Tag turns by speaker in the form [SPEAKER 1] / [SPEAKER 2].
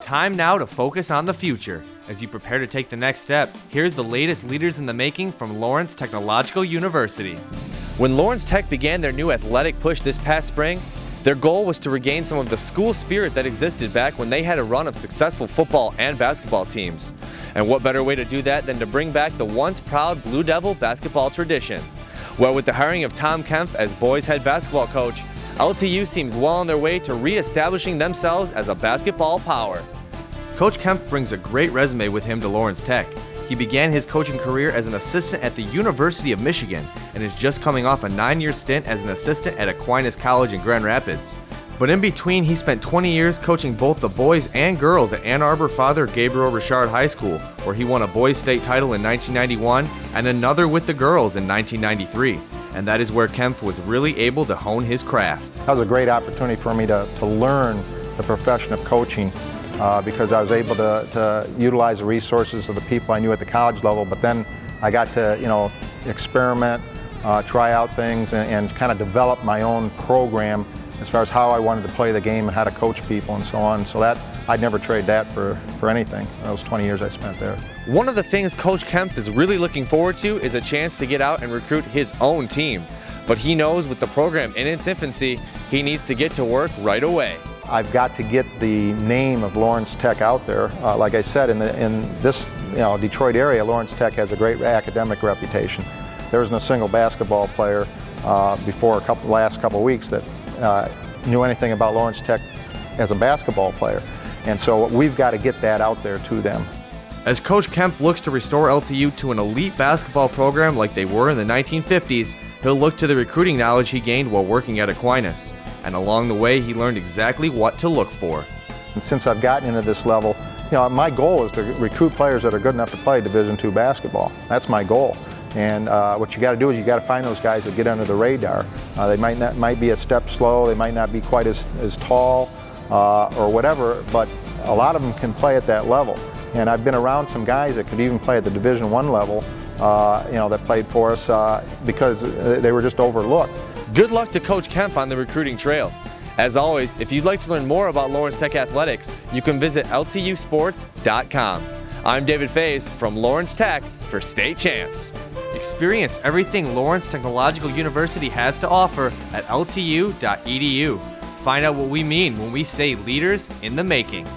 [SPEAKER 1] Time now to focus on the future. As you prepare to take the next step, here's the latest leaders in the making from Lawrence Technological University. When Lawrence Tech began their new athletic push this past spring, their goal was to regain some of the school spirit that existed back when they had a run of successful football and basketball teams. And what better way to do that than to bring back the once proud Blue Devil basketball tradition? Well, with the hiring of Tom Kempf as boys head basketball coach, LTU seems well on their way to re-establishing themselves as a basketball power. Coach Kempf brings a great resume with him to Lawrence Tech. He began his coaching career as an assistant at the University of Michigan and is just coming off a 9-year stint as an assistant at Aquinas College in Grand Rapids. But in between, he spent 20 years coaching both the boys and girls at Ann Arbor Father Gabriel Richard High School, where he won a boys state title in 1991 and another with the girls in 1993. And that is where Kempf was really able to hone his craft.
[SPEAKER 2] That was a great opportunity for me to learn the profession of coaching because I was able to utilize the resources of the people I knew at the college level, but then I got to experiment, try out things, and kind of develop my own program as far as how I wanted to play the game and how to coach people and so on. So that I'd never trade that for anything, those 20 years I spent there.
[SPEAKER 1] One of the things Coach Kempf is really looking forward to is a chance to get out and recruit his own team. But he knows with the program in its infancy, he needs to get to work right away.
[SPEAKER 2] I've got to get the name of Lawrence Tech out there. Like I said, in this Detroit area, Lawrence Tech has a great academic reputation. There wasn't a single basketball player before last couple of weeks that knew anything about Lawrence Tech as a basketball player. And so we've got to get that out there to them.
[SPEAKER 1] As Coach Kempf looks to restore LTU to an elite basketball program like they were in the 1950s, he'll look to the recruiting knowledge he gained while working at Aquinas. And along the way, he learned exactly what to look for.
[SPEAKER 2] And since I've gotten into this level, my goal is to recruit players that are good enough to play Division II basketball. That's my goal. And what you got to do is you got to find those guys that get under the radar. They might be a step slow, they might not be quite as tall or whatever, but a lot of them can play at that level. And I've been around some guys that could even play at the Division I level, that played for us because they were just overlooked.
[SPEAKER 1] Good luck to Coach Kempf on the recruiting trail. As always, if you'd like to learn more about Lawrence Tech athletics, you can visit ltusports.com. I'm David Faze from Lawrence Tech for State Champs. Experience everything Lawrence Technological University has to offer at ltu.edu. Find out what we mean when we say leaders in the making.